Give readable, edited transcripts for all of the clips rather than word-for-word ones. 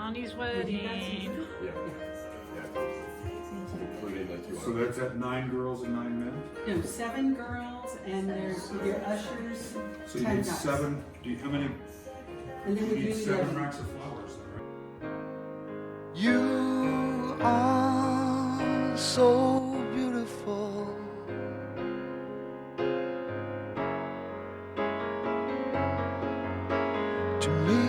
Vianni's wedding. So that's at 9 girls and 9 men? No, 7 girls and there's your ushers. So you 10 need guys. 7, how many? And then You we need do 7 the racks of flowers then, right? You are so beautiful. To me,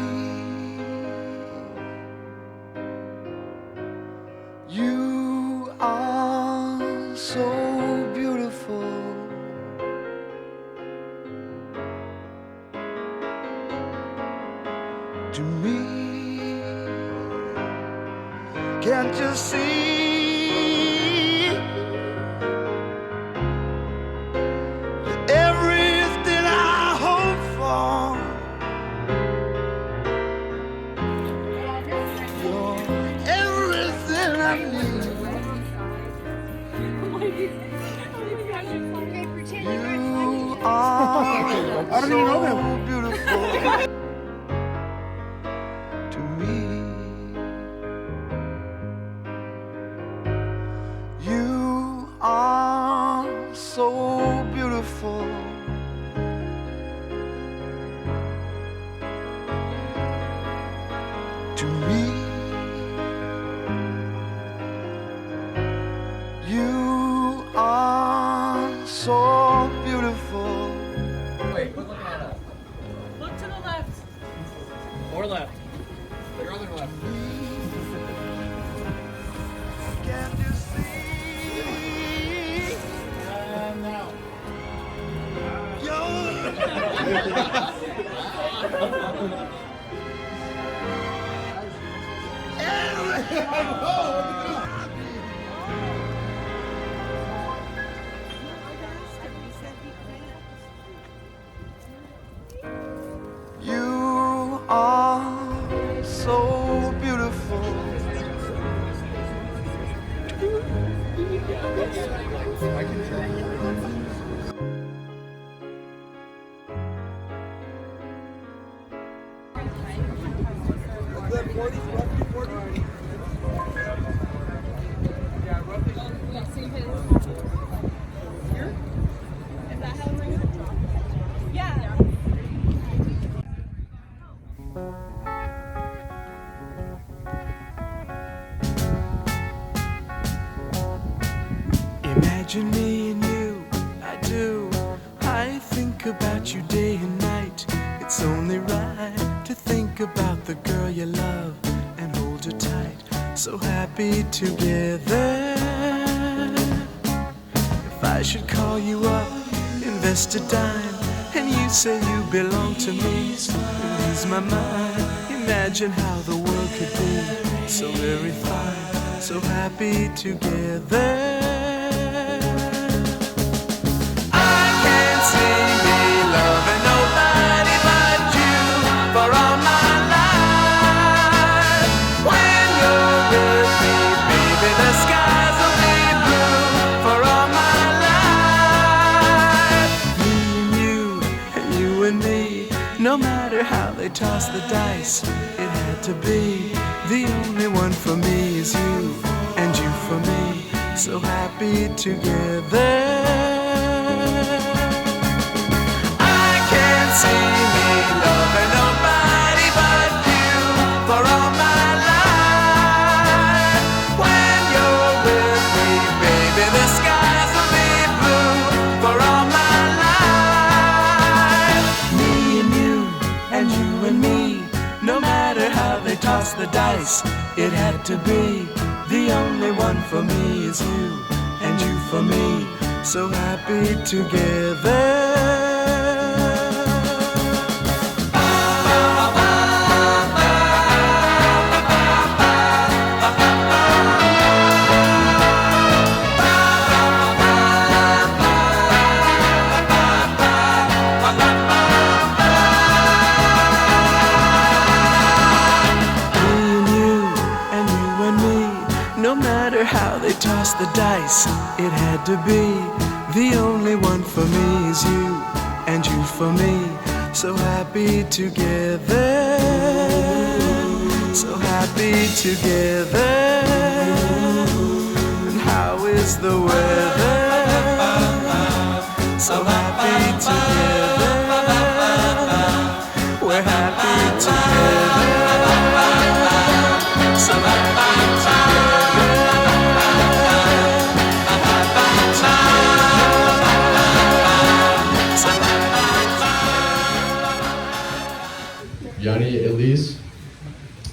you are so beautiful. To me, can't you see? You're everything I hope for. You're everything I need. You are so beautiful. To me, you are so beautiful. To me, you are so beautiful. Wait, quit looking at us. Look to the left. Or left. Your other left. Can't you see? Now. You are so beautiful. Imagine me and you, I do. I think about you day and night. It's only right to think about the girl you love and hold her tight. So happy together. If I should call you up, invest a dime, and you say you belong to me, ease my mind. Imagine how the world could be so very fine, so happy together. No matter how they toss the dice, it had to be. The only one for me is you, and you for me, so happy together. I can't see me loving nobody but you for all my life. When you're with me, baby, the skies will be blue for all my life. Me and you, and you and me, no matter how they toss the dice, it had to be. The only one for me is you, and you for me, so happy together. No matter how they toss the dice, it had to be. The only one for me is you, and you for me, so happy together. So happy happy together. And how is the weather? So happy together. We're happy together. So happy together. Vianni, Elise,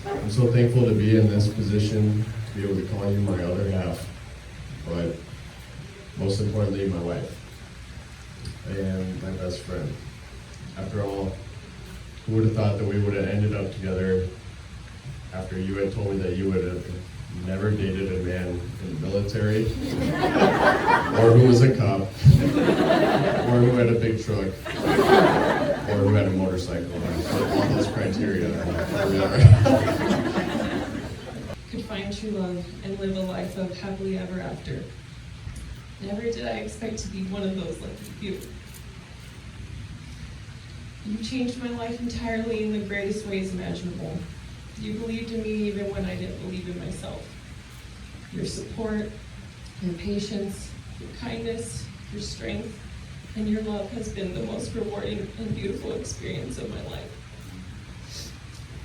I'm so thankful to be in this position, to be able to call you my other half, but most importantly, my wife and my best friend. After all, who would have thought that we would have ended up together after you had told me that you would have never dated a man in the military, or who was a cop, or who had a big truck, or who had a motorcycle. All those criteria. Here we are. Could find true love and live a life of happily ever after. Never did I expect to be one of those like you. You changed my life entirely in the greatest ways imaginable. You believed in me even when I didn't believe in myself. Your support, your patience, your kindness, your strength, and your love has been the most rewarding and beautiful experience of my life.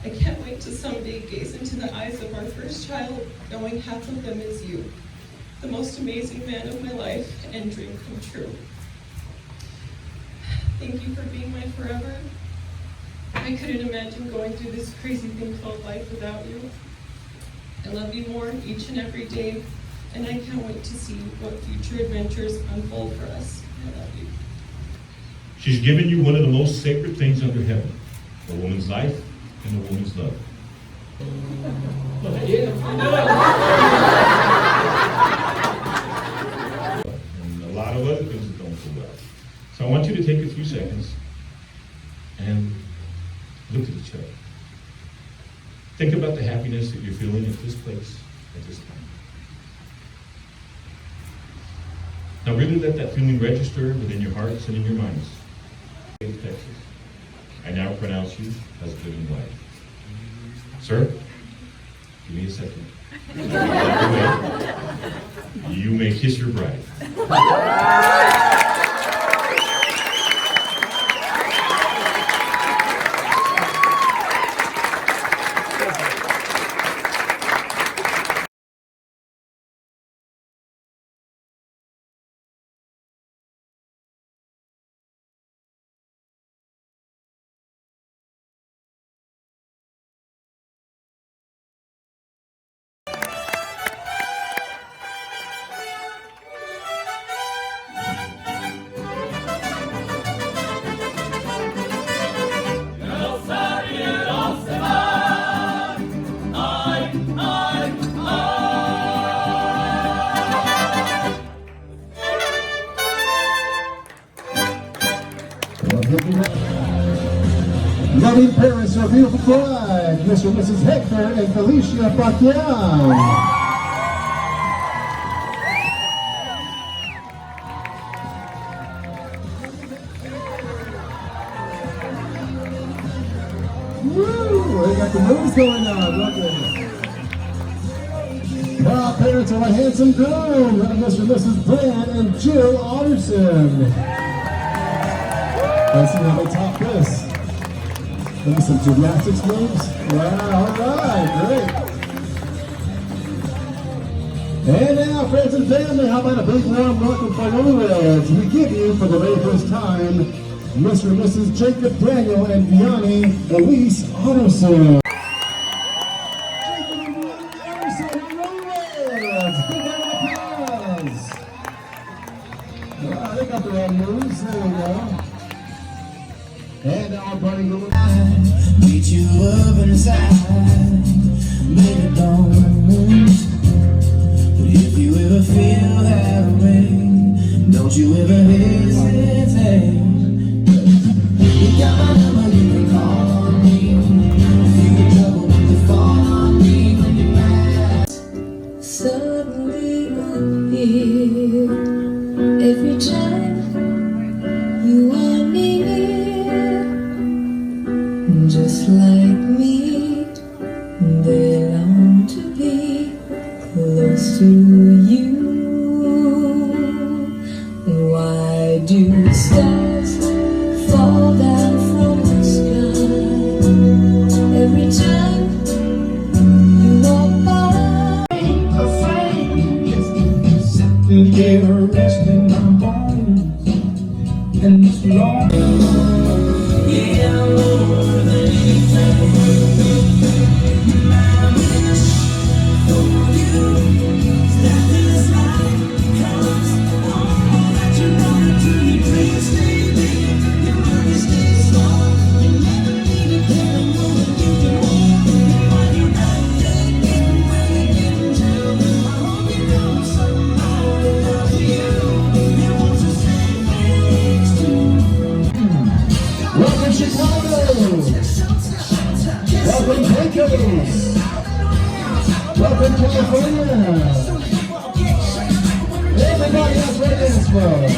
I can't wait to someday gaze into the eyes of our first child, knowing half of them is you, the most amazing man of my life and dream come true. Thank you for being my forever. I couldn't imagine going through this crazy thing called life without you. I love you more each and every day, and I can't wait to see what future adventures unfold for us. I love you. She's given you one of the most sacred things under heaven, a woman's life and a woman's love. And a lot of other things that don't go well. So I want you to take a few seconds and look at each other. Think about the happiness that you're feeling at this place, at this time. Now really let that feeling register within your hearts and in your minds. Texas. I now pronounce you husband and wife. Sir, give me a second. You may kiss your bride. Loving parents of beautiful bride, Mr. and Mrs. Hector and Felicia Pacquiao. Woo! They got the moves going on, look at it. Proud parents of a handsome groom, Mr. and Mrs. Dan and Jill Otterson. Let's see how they top this. Maybe some gymnastics moves. Wow, all right, great. And now, friends and family, how about a big warm welcome for newlyweds? We give you, for the very first time, Mr. and Mrs. Jacob Daniel and Vianni Elise Otterson. Jacob and Vianni Otterson, newlyweds! Big round of applause! Wow, they got their own moves. There we go. And our buddy Lou. Beat you up inside, baby, don't. But if you ever feel that way, don't you ever hesitate. You got my number, you can call me. If you get trouble, you can fall on me when you're mad. Suddenly appear every time you are near, just like me, they long Elise. Welcome to California. Everybody else ready to dance floor.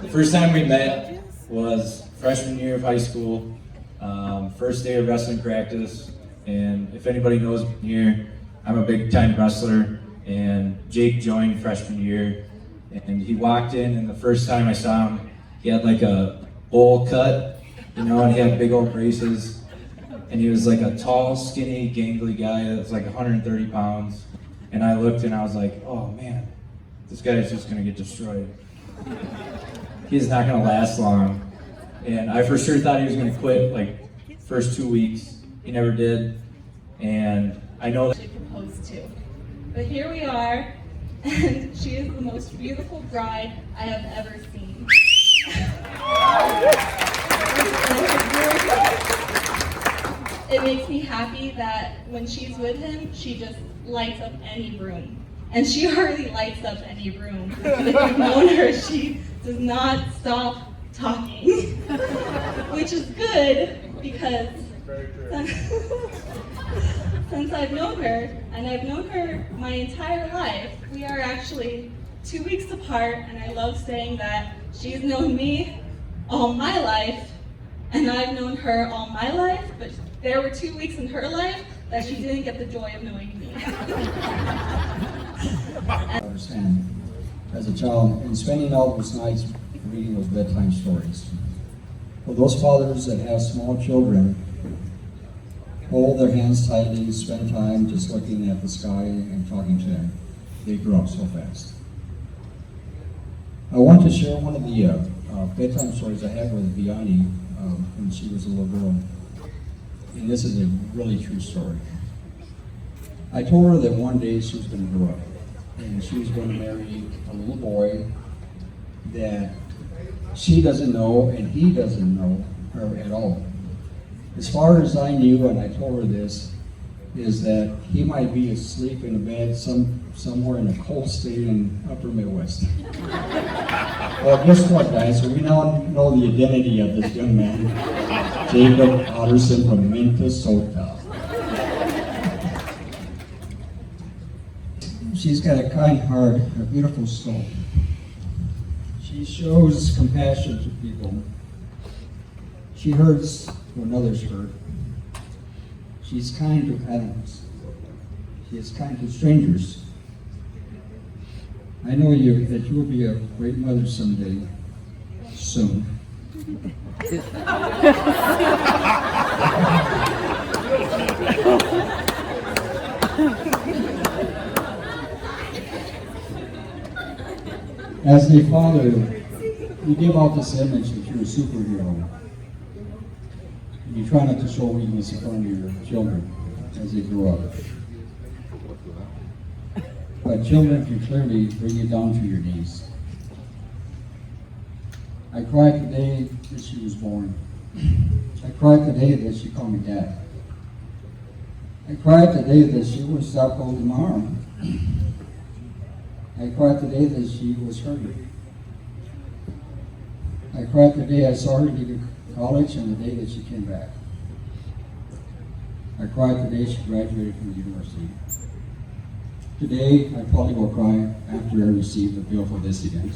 The first time we met was freshman year of high school, first day of wrestling practice, and if anybody knows me here, I'm a big time wrestler, and Jake joined freshman year, and he walked in, and the first time I saw him, he had like a bowl cut, you know, and he had big old braces, and he was like a tall, skinny, gangly guy that was like 130 pounds, and I looked and I was like, oh man, this guy is just gonna get destroyed. He's not gonna last long. And I for sure thought he was gonna quit like first 2 weeks. He never did. And I know that she proposed to. But here we are, and she is the most beautiful bride I have ever seen. It makes me happy that when she's with him, she just lights up any room. And she already lights up any room. If you've known her, she does not stop talking. Which is good, because since I've known her, and I've known her my entire life, we are actually 2 weeks apart, and I love saying that she's known me all my life, and I've known her all my life, but there were 2 weeks in her life that she didn't get the joy of knowing me. Understand, as a child, and spending all those nights reading those bedtime stories. For those fathers that have small children, hold their hands tightly, spend time just looking at the sky and talking to them. They grow up so fast. I want to share one of the bedtime stories I had with Vianni when she was a little girl. And this is a really true story. I told her that one day she was going to grow up and she was going to marry a little boy that she doesn't know and he doesn't know her at all. As far as I knew, and I told her this, is that he might be asleep in a bed somewhere in a cold state in upper Midwest. Well, guess what, guys? We now know the identity of this young man, Jacob Otterson from Minnesota. She's got a kind heart, a beautiful soul. She shows compassion to people. She hurts when others hurt. She's kind to animals. She is kind to strangers. I know that you will be a great mother someday, soon. As a father, you give out this image that you're a superhero. You try not to show weakness in front of your children as they grow up. But children can clearly bring you down to your knees. I cried the day that she was born. I cried the day that she called me dad. I cried the day that she would stop holding my arm. I cried the day that she was hurting. I cried the day I saw her leave college and the day that she came back. I cried the day she graduated from the university. Today, I probably will cry after I receive the bill for this event.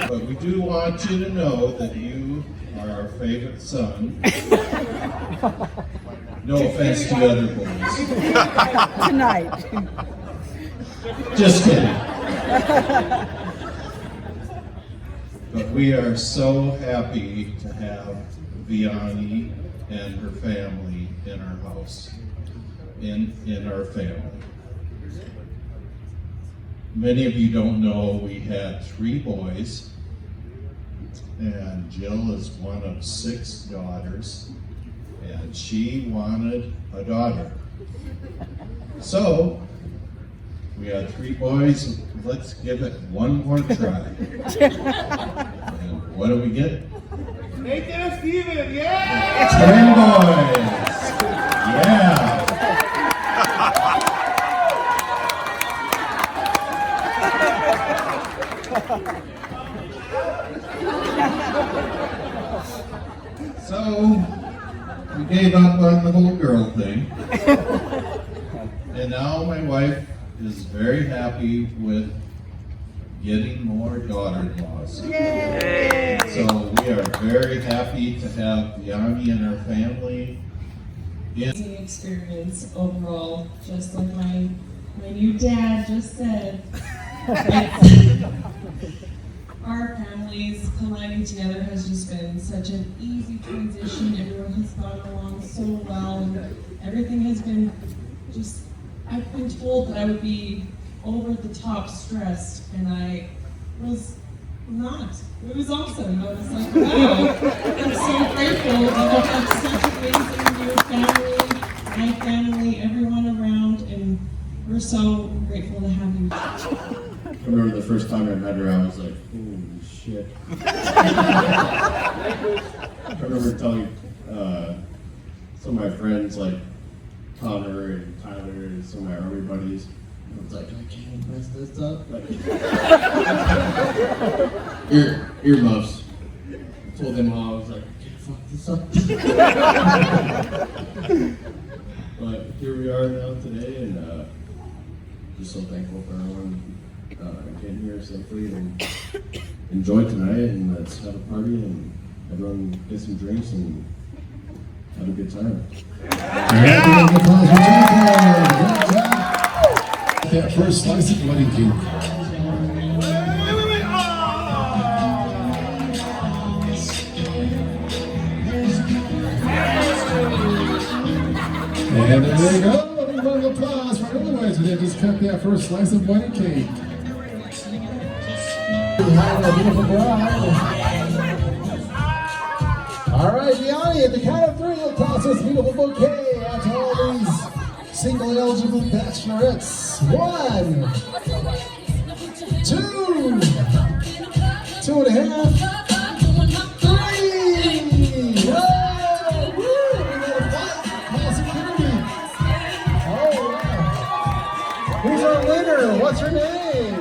But we do want you to know that you are our favorite son. No offense to other boys. Tonight. Just kidding. But we are so happy to have Vianni and her family in our house, in our family. Many of you don't know we had 3 boys, and Jill is one of 6 daughters, and she wanted a daughter. So, we had 3 boys, let's give it one more try. And what do we get? Nathan and Steven, yeah! 10 boys! Yeah! So, we gave up on the whole girl thing. And now my wife is very happy with getting more daughter-in-laws. Yay! So we are very happy to have Vianni and her family. Amazing experience overall, just like my new dad just said. Our families colliding together has just been such an easy transition. Everyone has gone along so well, and everything has been just, I've been told that I would be over the top stressed, and I was not. It was awesome. I was like, wow, I'm so grateful that I have such amazing new family, my family, everyone around, and we're so grateful to have you. I remember the first time I met her, I was like, holy shit. I remember telling some of my friends, like Connor and Tyler and some of my army buddies, I was like, I can't mess this up. Like, earmuffs. I told them all, I was like, I can't fuck this up. But here we are now today, and just so thankful for everyone getting here safely and enjoy tonight, and let's have a party and everyone get some drinks and have a good time. That first slice of wedding cake. And there you go. A big round of applause for everyone today. Just cut that first slice of wedding cake. We have a beautiful bride. All right, Vianni, at the count of 3, you'll toss this beautiful bouquet out to all these single eligible bachelorettes. 1, 2, 2.5, 3. Whoa! Woo! We got a fight. Call security. Oh, wow. Who's our winner? What's her name?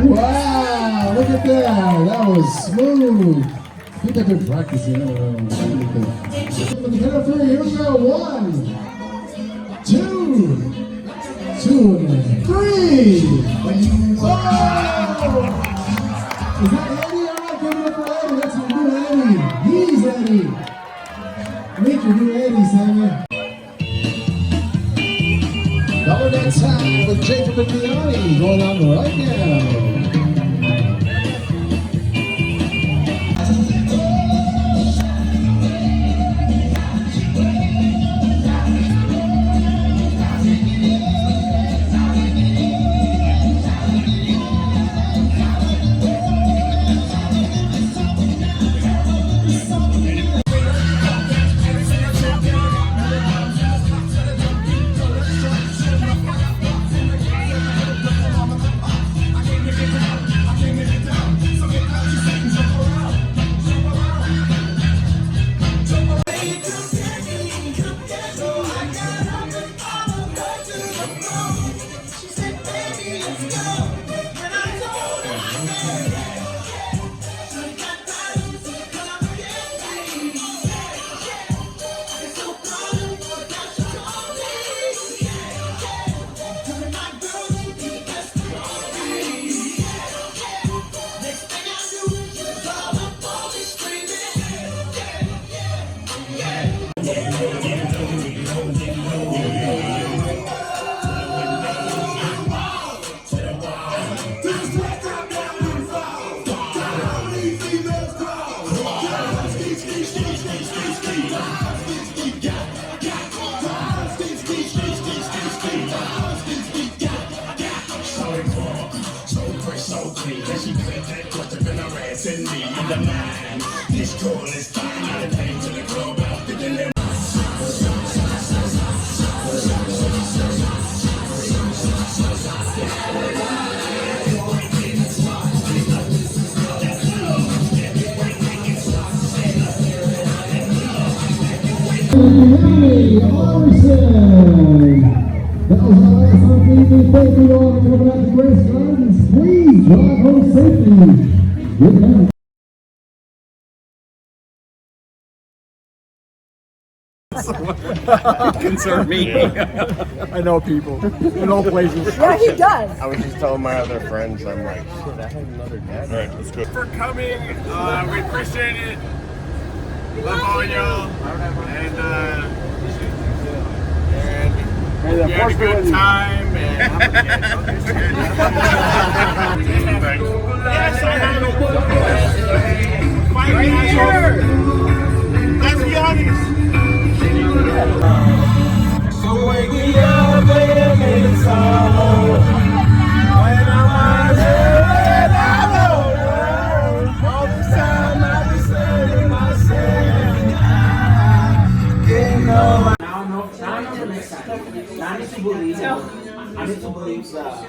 Wow, look at that. That was smooth. I think I've been practicing. For the count of 3, here we go. 1, 2, 3. Oh! Is that Eddie? All right, give it up for Eddie. That's your new Eddie. He's Eddie. Meet your new Eddie, Sammy. Dollar Night Time with Jacob and Vianni going on right now. Vianni, Otterson. That was our last on TV. Thank you all for coming out to Grace Gardens. Please drive home safely. Good night. Concern me. I know people in all places. Yeah, he does. I was just telling my other friends, I'm like, shit, I had another dad. All right, let's go. For coming, we appreciate it. Love all y'all. And we had a good time. Yes, I have a Let's be honest. So wake me up, baby, make it sorrow. When I'm out here, I don't know. All this time I've been saying myself, getting over. Now I know the next time. Now I need to believe. I need to believe that.